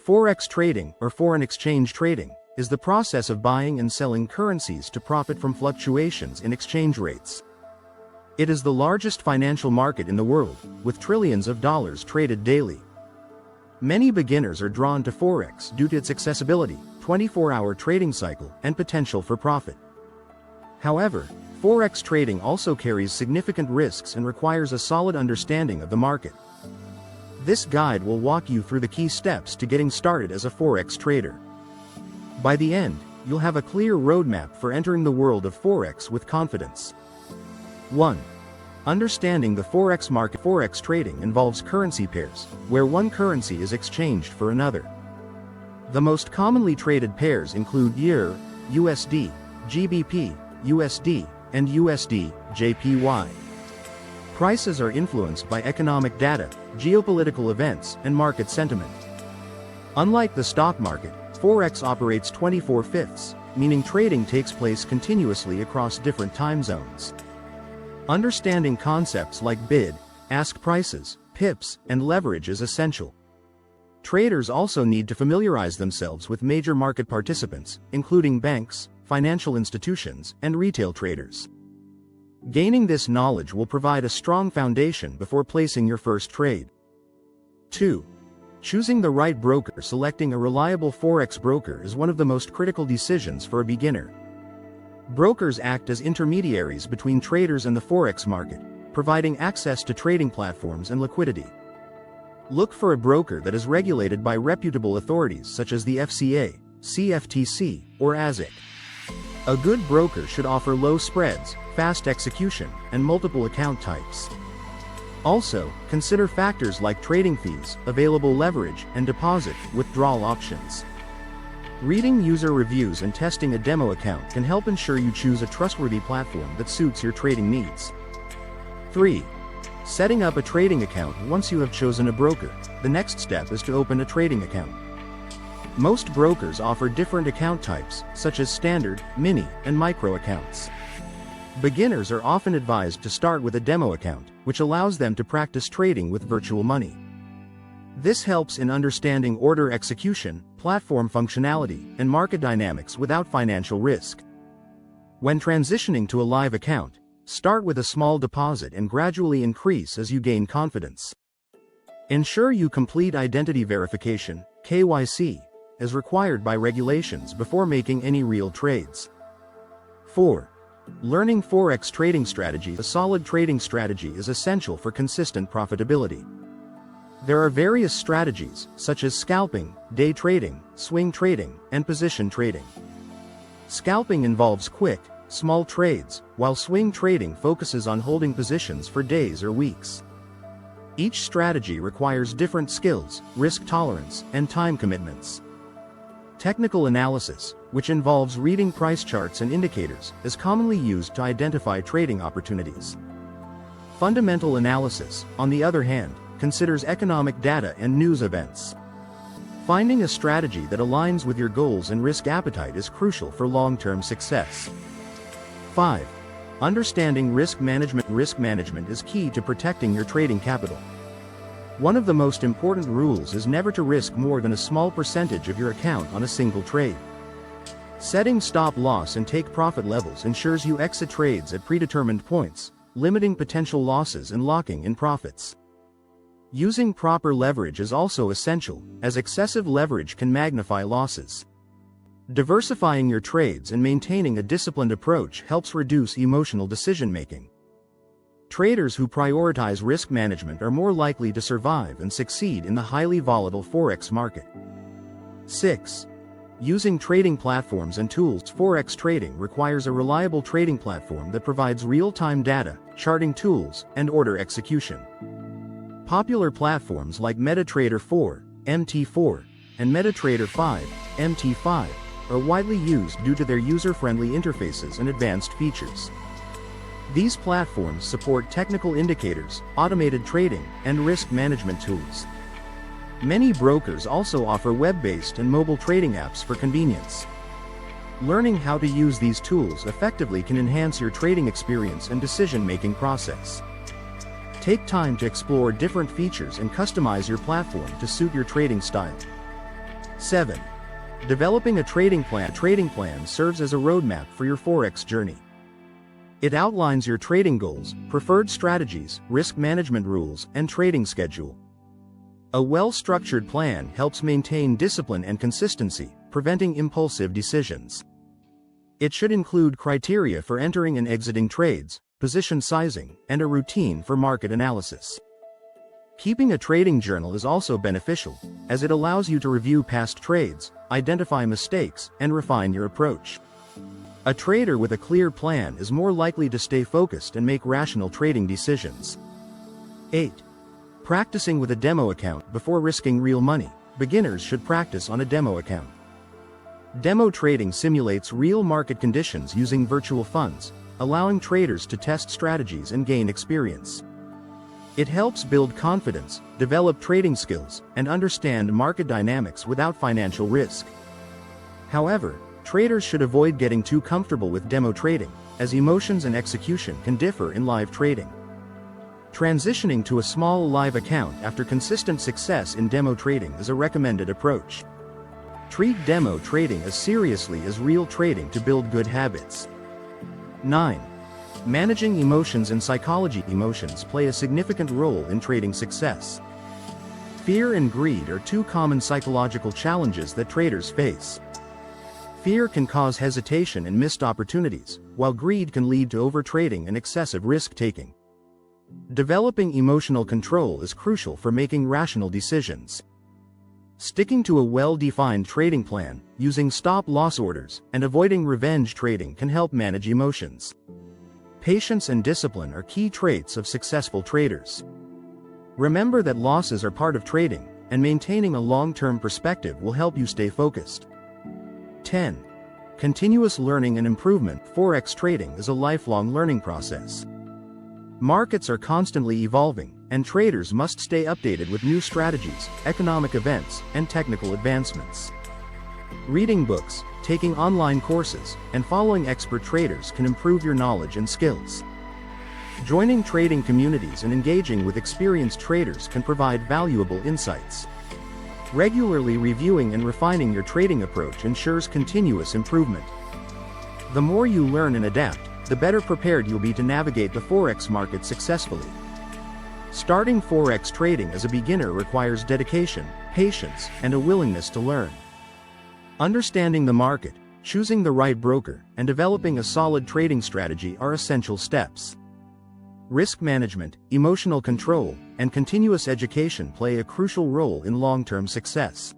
Forex trading, or foreign exchange trading, is the process of buying and selling currencies to profit from fluctuations in exchange rates. It is the largest financial market in the world, with trillions of dollars traded daily. Many beginners are drawn to Forex due to its accessibility, 24-hour trading cycle, and potential for profit. However, Forex trading also carries significant risks and requires a solid understanding of the market. This guide will walk you through the key steps to getting started as a Forex trader. By the end, you'll have a clear roadmap for entering the world of Forex with confidence. 1. Understanding the Forex market. Forex trading involves currency pairs, where one currency is exchanged for another. The most commonly traded pairs include EUR, USD, GBP, USD, and USD, JPY. Prices are influenced by economic data, geopolitical events, and market sentiment. Unlike the stock market, Forex operates 24/5, meaning trading takes place continuously across different time zones. Understanding concepts like bid, ask prices, pips, and leverage is essential. Traders also need to familiarize themselves with major market participants, including banks, financial institutions, and retail traders. Gaining this knowledge will provide a strong foundation before placing your first trade. 2. Choosing the right broker. Selecting a reliable Forex broker is one of the most critical decisions for a beginner. Brokers act as intermediaries between traders and the Forex market, providing access to trading platforms and liquidity. Look for a broker that is regulated by reputable authorities such as the FCA, CFTC, or ASIC. A good broker should offer low spreads, fast execution, and multiple account types. Also, consider factors like trading fees, available leverage, and deposit withdrawal options. Reading user reviews and testing a demo account can help ensure you choose a trustworthy platform that suits your trading needs. 3. Setting up a trading account. Once you have chosen a broker, the next step is to open a trading account. Most brokers offer different account types, such as standard, mini, and micro accounts. Beginners are often advised to start with a demo account, which allows them to practice trading with virtual money. This helps in understanding order execution, platform functionality, and market dynamics without financial risk. When transitioning to a live account, start with a small deposit and gradually increase as you gain confidence. Ensure you complete identity verification, KYC, as required by regulations before making any real trades. 4. Learning Forex trading strategies. A solid trading strategy is essential for consistent profitability. There are various strategies, such as scalping, day trading, swing trading, and position trading. Scalping involves quick, small trades, while swing trading focuses on holding positions for days or weeks. Each strategy requires different skills, risk tolerance, and time commitments. Technical analysis, which involves reading price charts and indicators, is commonly used to identify trading opportunities. Fundamental analysis, on the other hand, considers economic data and news events. Finding a strategy that aligns with your goals and risk appetite is crucial for long-term success. 5. Understanding risk management. Risk management is key to protecting your trading capital. One of the most important rules is never to risk more than a small percentage of your account on a single trade. Setting stop-loss and take-profit levels ensures you exit trades at predetermined points, limiting potential losses and locking in profits. Using proper leverage is also essential, as excessive leverage can magnify losses. Diversifying your trades and maintaining a disciplined approach helps reduce emotional decision-making. Traders who prioritize risk management are more likely to survive and succeed in the highly volatile Forex market. 6. Using trading platforms and tools. Forex trading requires a reliable trading platform that provides real-time data, charting tools, and order execution. Popular platforms like MetaTrader 4, MT4, and MetaTrader 5, MT5, are widely used due to their user-friendly interfaces and advanced features. These platforms support technical indicators, automated trading, and risk management tools. Many brokers also offer web-based and mobile trading apps for convenience. Learning how to use these tools effectively can enhance your trading experience and decision-making process. Take time to explore different features and customize your platform to suit your trading style. 7. Developing a trading plan. A trading plan serves as a roadmap for your Forex journey. It outlines your trading goals, preferred strategies, risk management rules, and trading schedule. A well-structured plan helps maintain discipline and consistency, preventing impulsive decisions. It should include criteria for entering and exiting trades, position sizing, and a routine for market analysis. Keeping a trading journal is also beneficial, as it allows you to review past trades, identify mistakes, and refine your approach. A trader with a clear plan is more likely to stay focused and make rational trading decisions. 8. Practicing with a demo account before risking real money. Beginners should practice on a demo account. Demo trading simulates real market conditions using virtual funds, allowing traders to test strategies and gain experience. It helps build confidence, develop trading skills, and understand market dynamics without financial risk. However, traders should avoid getting too comfortable with demo trading, as emotions and execution can differ in live trading. Transitioning to a small live account after consistent success in demo trading is a recommended approach. Treat demo trading as seriously as real trading to build good habits. 9. Managing emotions and psychology. Emotions play a significant role in trading success. Fear and greed are two common psychological challenges that traders face. Fear can cause hesitation and missed opportunities, while greed can lead to overtrading and excessive risk-taking. Developing emotional control is crucial for making rational decisions. Sticking to a well-defined trading plan, using stop-loss orders, and avoiding revenge trading can help manage emotions. Patience and discipline are key traits of successful traders. Remember that losses are part of trading, and maintaining a long-term perspective will help you stay focused. 10. Continuous learning and improvement. Forex trading is a lifelong learning process. Markets are constantly evolving, and traders must stay updated with new strategies, economic events, and technical advancements. Reading books, taking online courses, and following expert traders can improve your knowledge and skills. Joining trading communities and engaging with experienced traders can provide valuable insights. Regularly reviewing and refining your trading approach ensures continuous improvement. The more you learn and adapt, the better prepared you'll be to navigate the Forex market successfully. Starting Forex trading as a beginner requires dedication, patience, and a willingness to learn. Understanding the market, choosing the right broker, and developing a solid trading strategy are essential steps. Risk management, emotional control, and continuous education play a crucial role in long-term success.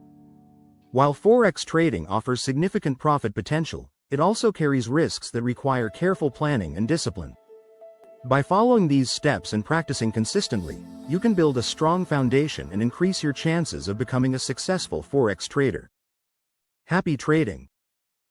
While Forex trading offers significant profit potential, it also carries risks that require careful planning and discipline. By following these steps and practicing consistently, you can build a strong foundation and increase your chances of becoming a successful Forex trader. Happy trading!